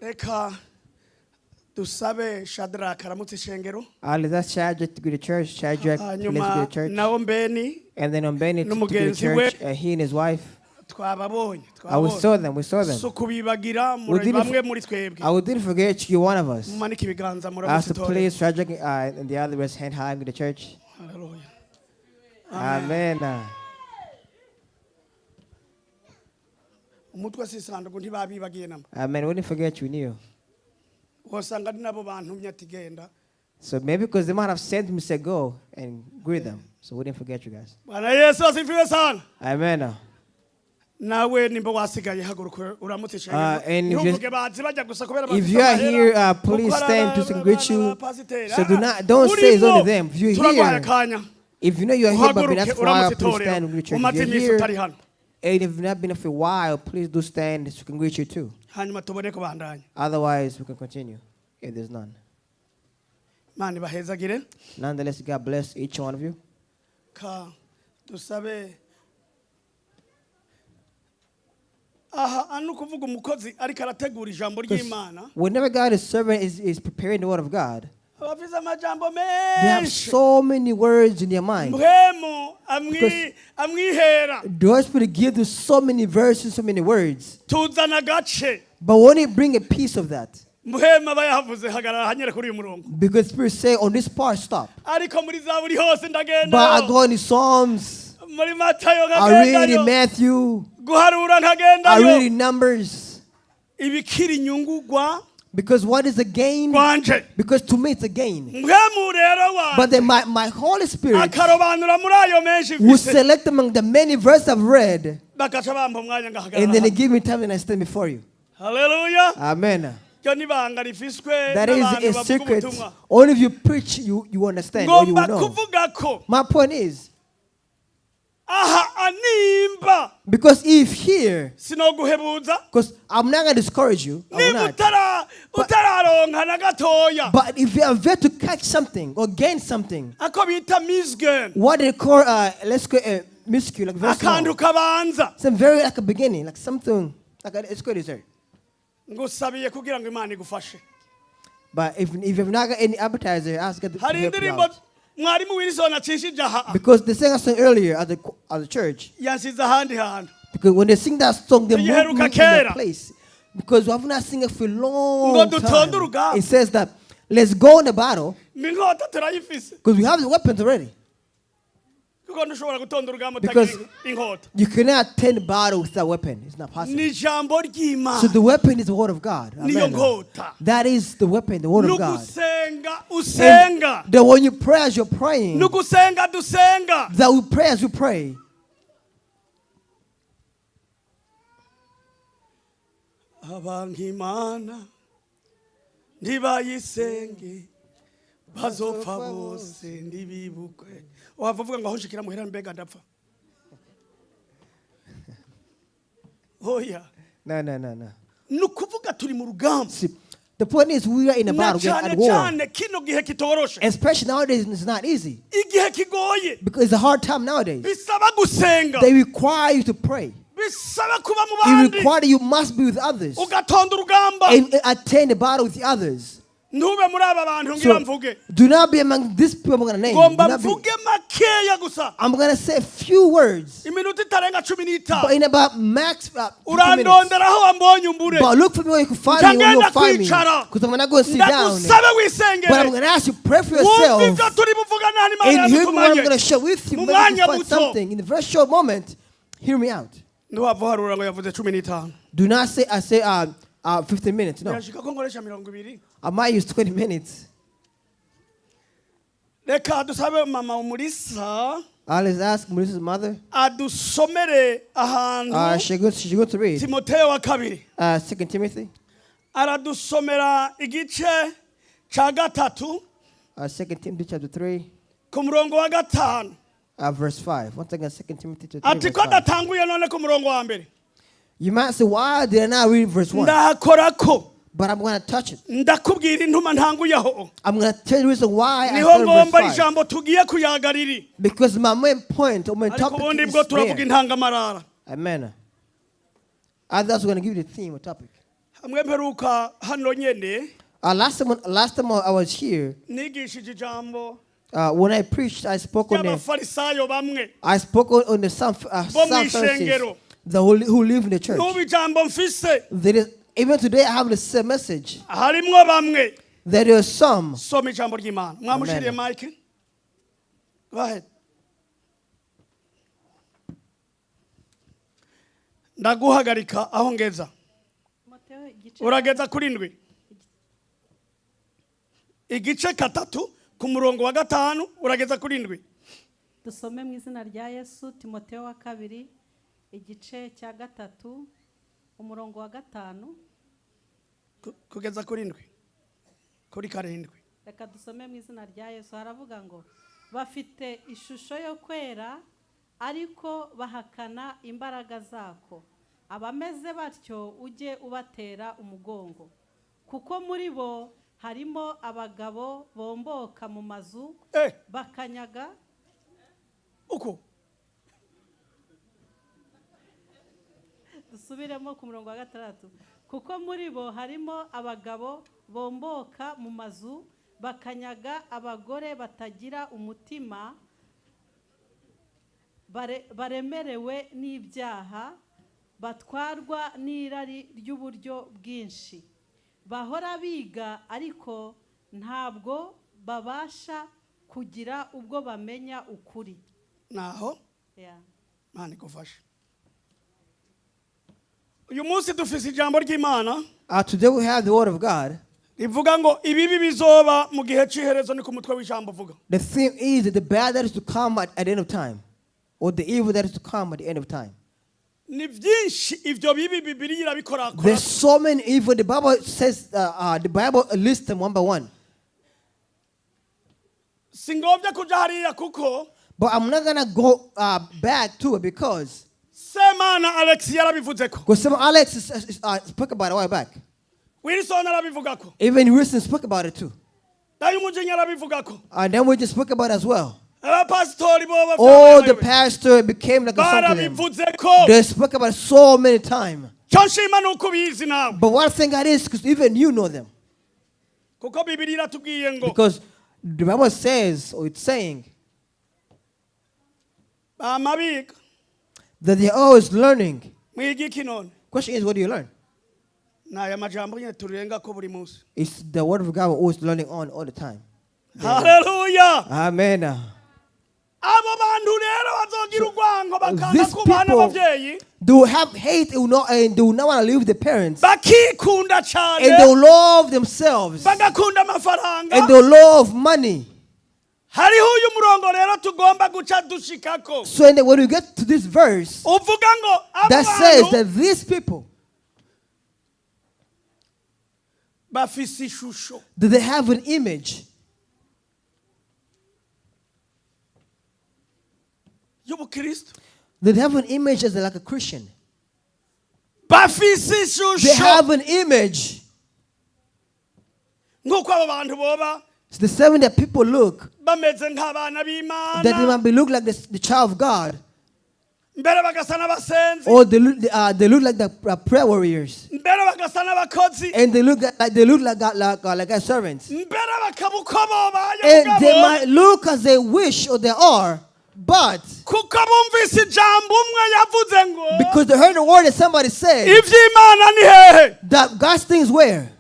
Eka dusabe Shadrach aramutse ishengero. Let's Shadrach to go to church. Shadrach, let's go to church. And then Ombeni to go to church. He and his wife. We saw them. I didn't forget you, one of us. Ask to please Shadrach and the other was hand high to the church. Hallelujah. Amen. Amen. We didn't forget you knew. So maybe because they might have sent me to go and greet them. So we didn't forget you guys. Amen. And if you are here, please stand to greet you. So don't say it's only them. If you're here, if you know you're here, but that's for a while, please stand and greet you. If you're here, and if you've not been here for a while, please do stand so we can greet you too. Otherwise, we can continue if there's none. Nonetheless, God bless each one of you. Whenever God is serving, is preparing the word of God, they have so many words in their mind. The Holy Spirit gives you so many verses, so many words. But when you bring a piece of that, because Spirit say on this part stop. But I go in the Psalms, I read in Matthew, I read in Numbers. Because what is a gain? Because to me it's a gain. But then my Holy Spirit will select among the many verses I've read, and then they give me time and I stand before you. Hallelujah. Amen. That is a secret. Only if you preach, you understand or you will know. My point is, because if here, because I'm not going to discourage you, but if you are there to catch something or gain something, what they call let's go miscue, like very small. Some very like a beginning, like something like it's good dessert. But if you've not got any appetizer, ask God to help you out. Because they sang a song earlier at the church. Because when they sing that song, they move me in that place. Because we have not sing it for a long time. It says that let's go in the battle. Because we have the weapons already. Because you cannot attend the battle with that weapon. It's not possible. So the weapon is the word of God. Amen. That is the weapon, the word of God. And that when you pray as you're praying, that we pray as you pray. Oh yeah. No. See, the point is we are in a battle, we are at war. Especially nowadays, it's not easy. Because it's a hard time nowadays. They require you to pray. It requires you must be with others and attend the battle with the others. So, do not be among these people I'm going to name. I'm going to say a few words. But in about max 15 minutes. But look for me where you can find me when you find me. Because I'm not going to sit down. But I'm going to ask you, pray for yourself. And hear me what I'm going to share with you. Maybe you can find something. In a very short moment, hear me out. Do not say, I say 15 minutes. No. I might use 20 minutes. Let's ask Maurice's mother. She go to read. 2 Timothy. 2 Timothy chapter 3. Verse 5. Once again, 2 Timothy chapter 3 verse 5. You might say, why did I not read verse 1? But I'm going to touch it. I'm going to tell you the reason why I started verse 5. Because my main point, or my topic is there. Amen. Others are going to give you the theme or topic. hamwe mperuka hano nyene last time I was here, nigishije ijambo when I preached, I spoke on the y'abafarisayo bamwe on the some Pharisees, who live in the church. n'ubu ijambo mfise Even today I have the same message. harimwo bamwe There are some. soma ijambo ry'Imana mwamushiriye Mike. Go ahead. Ndaguhagarika aho ngeza. Urageza kuri ndwi. Igice katatu ku murongo wa gatanu urageza kuri ndwi. Dusome mu izina rya Yesu. Timoteyo wa kabiri igice cya gatatu umurongo wa gatanu kugeza kuri ndwi. Kuri karindwi. Reka dusome mu izina rya Yesu. Haravuga ngo bafite ishusho yo kwera ariko bahakana imbaraga zako. Abameze batyo ujye ubatera umugongo. Kuko muri bo harimo abagabo bomboka mu mazu bakanyaga uko. Dusubiremo ku murongo wa gatandatu. Kuko muri bo harimo abagabo bomboka mu mazu bakanyaga abagore batagira umutima baremerewe n'ibyaha batwarwa n'irari ry'uburyo bwinshi. Bahora biga ariko ntabwo babasha kugira ubwo bamenya ukuri. Naho Mani gufasha. Uyu munsi dufise ijambo ry'Imana. Today we have the word of God. Rivuga ngo ibibi bizoba mu gihe cy'iherezo ni ku mutwe w'ijambo vuga. The theme is that the bad that is to come at the end of time, or the evil that is to come at the end of time. Ni byinshi ivyo bibi Bibiliya irabikora. There's so many evil. The Bible says, the Bible lists them one by one. Singovya kuja hariya kuko. But I'm not gonna go back to it because. Semana Alex yarabivuzeko. Because Alex spoke about it a while back. Wilson yarabivugako. Even Wilson spoke about it too. Dayumujinya yarabivugako. And then we just spoke about it as well. Pastori Oh, the pastor became like a son to them. They spoke about it so many times. But one thing I is, because even you know them. Because the Bible says, or it's saying, that they're always learning. Question is, what do you learn? It's the word of God we're always learning on all the time. Hallelujah. Amen. So, these people do have hate and do not want to live with the parents. And they they love themselves. And they love money. So when we get to this verse, that says that these people, that they have an image. They have an image as like a Christian. They have an image. It's the same that people look. That they might be look like the child of God. Or they look like the prayer warriors. And they look like servants. And they might look as they wish or they are. But because they heard the word that somebody said that God's things where?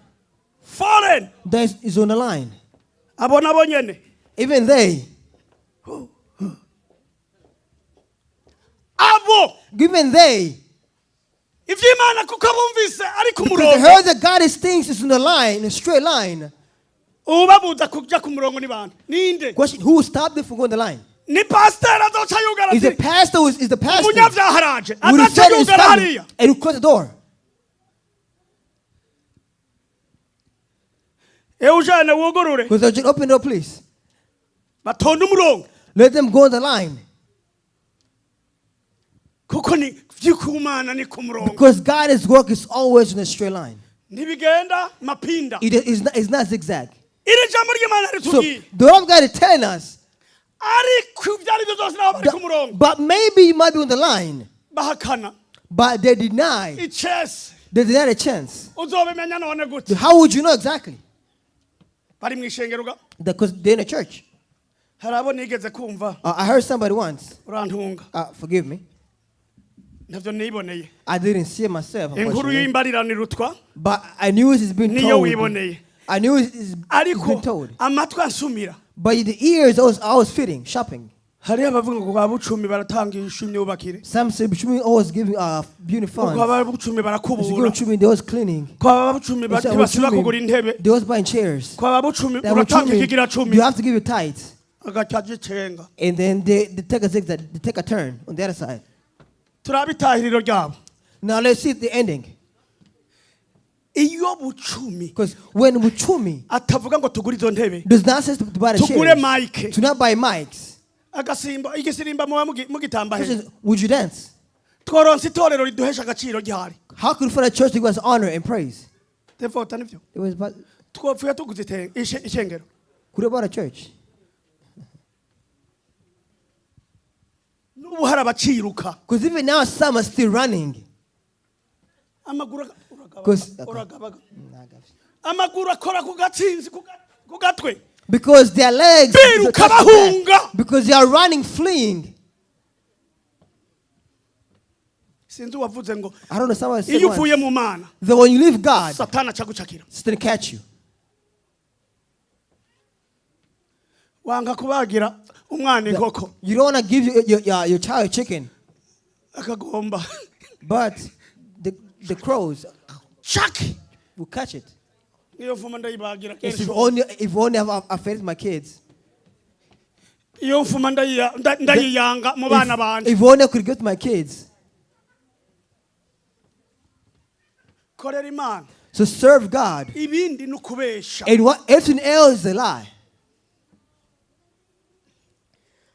Foreign. That is on the line. Even they. Even they. Because they heard that God's things is on the line, in a straight line. Question, who stopped them from going the line? Is the pastor is the pastor who is coming and who close the door? Because open the door, please. Let them go on the line. Because God's work is always in a straight line. It's not zigzag. So the word of God is telling us. But maybe you might be on the line. But they deny. They didn't have a chance. uzobimenya none gute? How would you know exactly? Bari mwishengero ga. Because they're in a church. Harabo nigeze kumva. I heard somebody once. Urantunga. Forgive me. Navyo niboneye. I didn't see it myself. Inkuru y'imbarirano rutwa. But I knew it has been Niyo told. wiboneye. I knew it's been told. Amatwi ansumira. But the ears I was fitting, shopping. Hari abavuga ngo abucumi baratangisha imyubakire. Some say Buchumi always giving beauty funds. Ngo abucumi barakubura. Buchumi they always cleaning. Ko abucumi basubira kugura intebe. They always buying chairs. Ko abucumi uratanga ikigira 10. You have to give your tithes. Agacaje cenga. And then they take a zigzag, they take a turn on the other side. Turabitahiriro ryabo. Now let's see the ending. Iyo bucumi. Because when Buchumi atavuga ngo tugura izo ntebe. does not say to buy the Tugure chairs. mic. To not buy mics. Agasimba igisirimba mugitamba he. Would you dance? Tworonse itorero riduhesha agaciro gihari. How could you find a church to give us honor and praise? Therefore tanivyo. It was about Twopfuye tuguzite ishengero. could about a church. Nubu hari abaciruka. Because even now some are still running. Amaguru Because amaguru akora ku gatsinzi ku gatwe. because their legs Biruka bahunga. because they are running, fleeing. Sinzi wavuze ngo I don't know, someone said iyo once, uvuye mu mana that when you leave God, Satana acagucakira. Satan catch you. Wanga kubagira umwana inkoko You don't want to give your child chicken, akagomba but the crows chak will catch it. iyo mfuma ndayibagira If kenshi only have affected my kids. iyo mfuma ndayiyanga mu bana banje. If only I could get my kids. Korera Imana So serve God. ibindi nukubesha. And what everything else is a lie.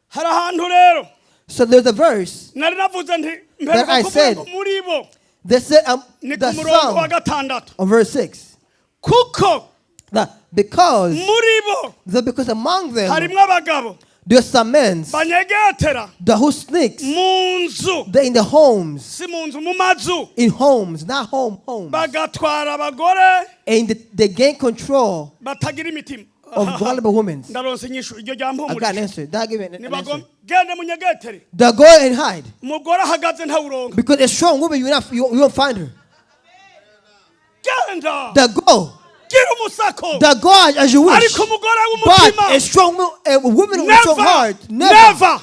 Hari ahantu rero So there's a verse nari navuze nti That I said, mperuka muri bo that said ni ku the murongo wa song gatandatu on verse 6. kuko That because muri bo because among them harimwo abagabo there's some men banyegetera who sneaks. mu nzu They're in the homes, si mu nzu mu mazu in homes, not homes. bagatwara abagore And they gain control batagira imitima. of vulnerable women. Ndaronse inyishu iryo I got an ryampumurije. answer. That give me an answer. Nibagom gende munyegetere They go and hide. umugore ahagaze ntawuronka. Because a strong woman, you won't find her. Genda They go. gira umusako They go as you wish. ariko umugore But w'umutima a strong woman with a strong heart. never.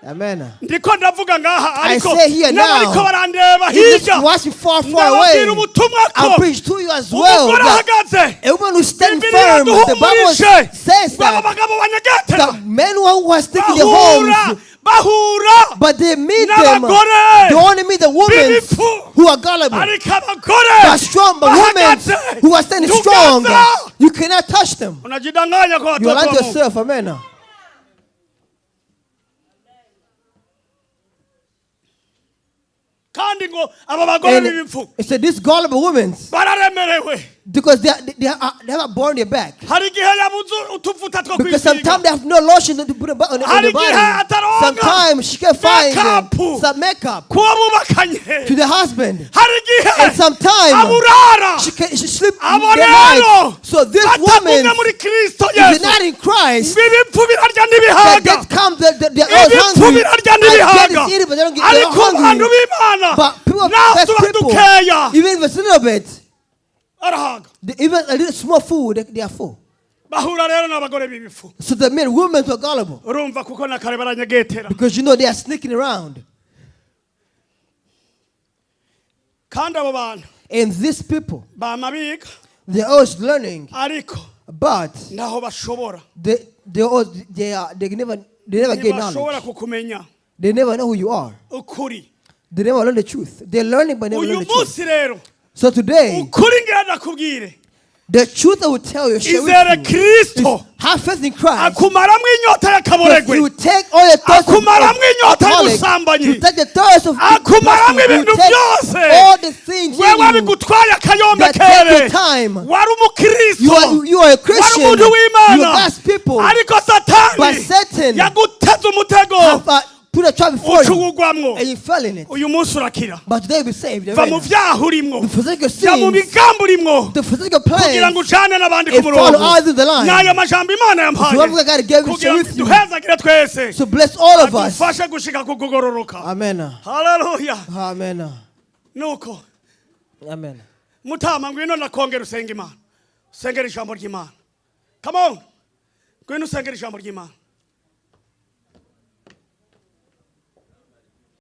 Amen. Ndiko ndavuga ngaha I ariko say here now, n'abariko barandeba If hirya you watch you far away, ndababwira ubutumwa I'll ko preach to you as well. umugore That ahagaze a woman who stands Bibiliya firm, the Bible yaduhumurishe says baba that bagabo banyegetera the men who are sticking their bahura homes, bahura but they meet them. n'abagore They only meet the women b'ibifu who are gullible. ariko They abagore are strong, but women bahagaze who are standing strong, ntugeza. you cannot touch them. unajidanganya kwa You allow watoto wa Mungu. yourself, amen. kandi ngo aba bagore And b'ibifu it said these gullible women, bararemerewe because they have borne their back. hari igihe yabuze utuvuta two Because kwisiga sometimes they have no lotion to put on the Hari body. igihe ataronka Sometimes she can find makeup. some makeup kuba bubakanye to the husband. hari igihe And sometimes aburara she sleep in abo the night. rero So this woman, batagumye muri Kristo if you're Yesu not in Christ, ibipfu birarya they n'ibihaga get come, they're ibipfu hungry. birarya And n'ibihaga get eating, but they don't get they're ariko abantu hungry. b'Imana But people, naho best tuba people, dukeya even if it's a little bit, arahaga even a little small food, they are full. bahura rero n'abagore b'ibifu So the men, women were gullible. urumva kuko na kare baranyegetera Because you know they are sneaking around. kandi abo bantu And these people, bama biga they're always learning, ariko but ntaho bashobora they never get knowledge. ntibashobora kukumenya They never know who you are. ukuri They never learn the truth. They're learning but never learn uyu the truth. munsi rero So today, ukuri ngira ndakubwire the truth I will tell you, share izere with you, Kristo is have faith in Christ. akumaramwo inyota If y'akaboregwe you take all your thoughts of akumaramwo inyota alcoholic, y'ubusambanyi you take the thoughts of akumaramwo prostitute, ibintu you take byose all the things in wewe you bigutwaye akayombe that take kere your time. wari umukristo You are a wari Christian. umuntu You w'Imana are God's people. ariko But satani Satan yaguteze umutego have put through the trap before you, ucugwamwo and you fell in it. uyu munsi urakira But today we saved. va mu vyaha urimwo The physical ja mu sins, migambo urimwo the physical kugira ngo plans, ujane n'abandi ku and follow murongo others in the line. n'ayo majambo imana yampaye Whoever God gave you kugira ngo with you. duhezagire twese So bless all of us. adufashe gushika ku kugororoka. Amen. Haleluya. Amen. Nuko Amen. mutama ngwino nakongera usenga imana usengera ijambo ry'imana. Come on, ngwino usengera ijambo ry'imana.